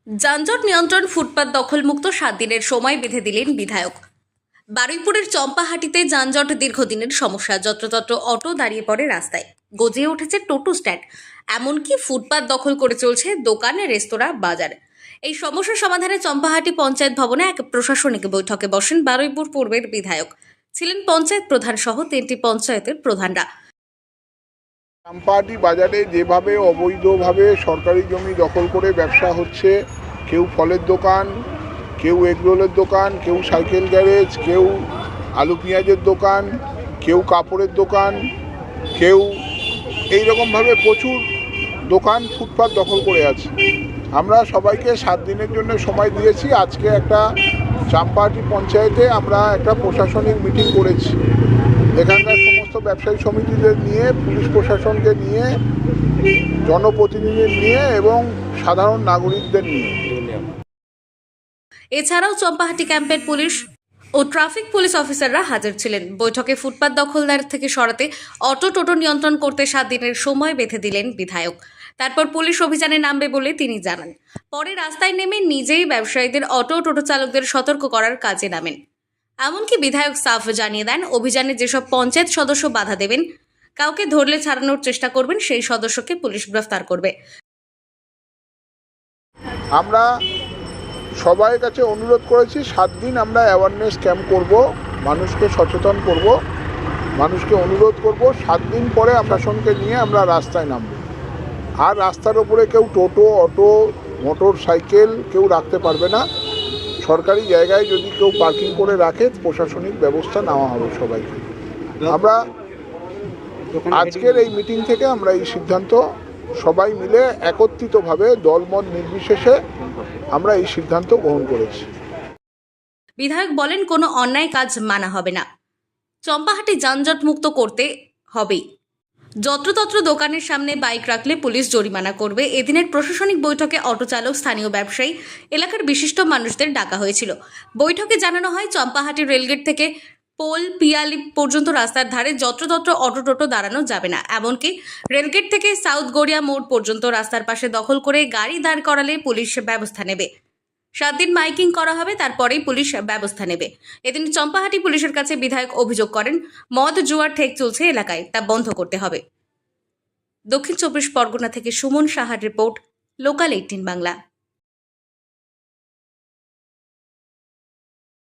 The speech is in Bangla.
যানজট নিয়ন্ত্রণ ফুটপাত দখলমুক্ত 7 দিনের সময় বেঁধে দিলেন বিধায়ক। বারুইপুরের চম্পাহাটিতে যানজট দীর্ঘদিনের সমস্যা। যত্রতত্র অটো দাঁড়িয়ে পড়ে রাস্তায়, গজিয়ে উঠেছে টোটো স্ট্যান্ড, এমনকি ফুটপাত দখল করে চলছে দোকান, রেস্তোরাঁ, বাজার। এই সমস্যার সমাধানে চম্পাহাটি পঞ্চায়েত ভবনে এক প্রশাসনিক বৈঠকে বসেন বারুইপুর পূর্বের বিধায়ক। ছিলেন পঞ্চায়েত প্রধান সহ 3টি পঞ্চায়েতের প্রধানরা। চম্পাহাটি বাজারে যেভাবে অবৈধভাবে সরকারি জমি দখল করে ব্যবসা হচ্ছে, কেউ ফলের দোকান, কেউ এগরোলের দোকান, কেউ সাইকেল গ্যারেজ, কেউ আলু পেঁয়াজের দোকান, কেউ কাপড়ের দোকান, কেউ এইরকমভাবে প্রচুর দোকান ফুটপাত দখল করে আছে। আমরা সবাইকে 7 দিনের জন্য সময় দিয়েছি। আজকে একটা চম্পাহাটি পঞ্চায়েতে আমরা একটা প্রশাসনিক মিটিং করেছি। এখানকার সমস্ত ব্যবসায়ী সমিতিদের নিয়ে, পুলিশ প্রশাসনকে নিয়ে, জনপ্রতিনিধিদের নিয়ে এবং সাধারণ নাগরিকদের নিয়ে। এছাড়াও চম্পাহাটি ক্যাম্পের পুলিশ ও ট্রাফিক পুলিশ অফিসাররা হাজির ছিলেন। বৈঠকে ফুটপাত দখলদার থেকে সরাতে অটো টোটো নিয়ন্ত্রণ করতে 7 দিনের সময় বেঁধে দিলেন বিধায়ক। তারপর পুলিশ অভিযানে নামবে বলে তিনি জানান। পরে রাস্তায় নেমে নিজেই ব্যবসায়ীদের, অটো টোটো চালকদের সতর্ক করার কাজে নামেন। এমনকি বিধায়ক সাফ জানিয়ে দেন, অভিযানে যেসব পঞ্চায়েত সদস্য বাধা দেবেন, কাউকে ধরলে ছাড়ানোর চেষ্টা করবেন, সেই সদস্যকে পুলিশ গ্রেফতার করবে। আমরা সবার কাছে অনুরোধ করেছি, 7 দিন আমরা অ্যাওয়ারনেস ক্যাম্প করব, মানুষকে সচেতন করব, মানুষকে অনুরোধ করব। 7 দিন পরে প্রশাসনকে নিয়ে আমরা রাস্তায় নামব। আর রাস্তার ওপরে কেউ টোটো, অটো, মোটর সাইকেল কেউ রাখতে পারবে না। সরকারি জায়গায় যদি কেউ পার্কিং করে রাখে, প্রশাসনিক ব্যবস্থা নেওয়া হবে সবাইকে। আমরা আজকের এই মিটিং থেকে আমরা এই সিদ্ধান্ত সবাই মিলে একত্রিতভাবে দলমত নির্বিশেষে আমরা এই সিদ্ধান্ত গ্রহণ করেছি। বিধায়ক বলেন, কোনো অন্যায় কাজ মানা হবে না। চম্পাহাটি যানজট মুক্ত করতে হবেই। যত্রতত্র দোকানের সামনে বাইক রাখলে পুলিশ জরিমানা করবে। এদিনের প্রশাসনিক বৈঠকে অটো চালক, স্থানীয় ব্যবসায়ী, এলাকার বিশিষ্ট মানুষদের ডাকা হয়েছিল। বৈঠকে জানানো হয়, চম্পাহাটি রেলগেট থেকে পোল পিয়ালি পর্যন্ত রাস্তার ধারে যত্রতত্র অটো টোটো দাঁড়ানো যাবে না। এমনকি রেলগেট থেকে সাউথ গড়িয়া মোড় পর্যন্ত রাস্তার পাশে দখল করে গাড়ি দাঁড় করালে পুলিশ ব্যবস্থা নেবে। 7 দিন মাইকিং করা হবে, তারপরেই পুলিশ ব্যবস্থা নেবে। এদিন চম্পাহাটি পুলিশের কাছে বিধায়ক অভিযোগ করেন, মদ জুয়ার ঠেক চলছে এলাকায়, তা বন্ধ করতে হবে। দক্ষিণ 24 পরগনা থেকে সুমন সাহার রিপোর্ট, লোকাল 18 বাংলা।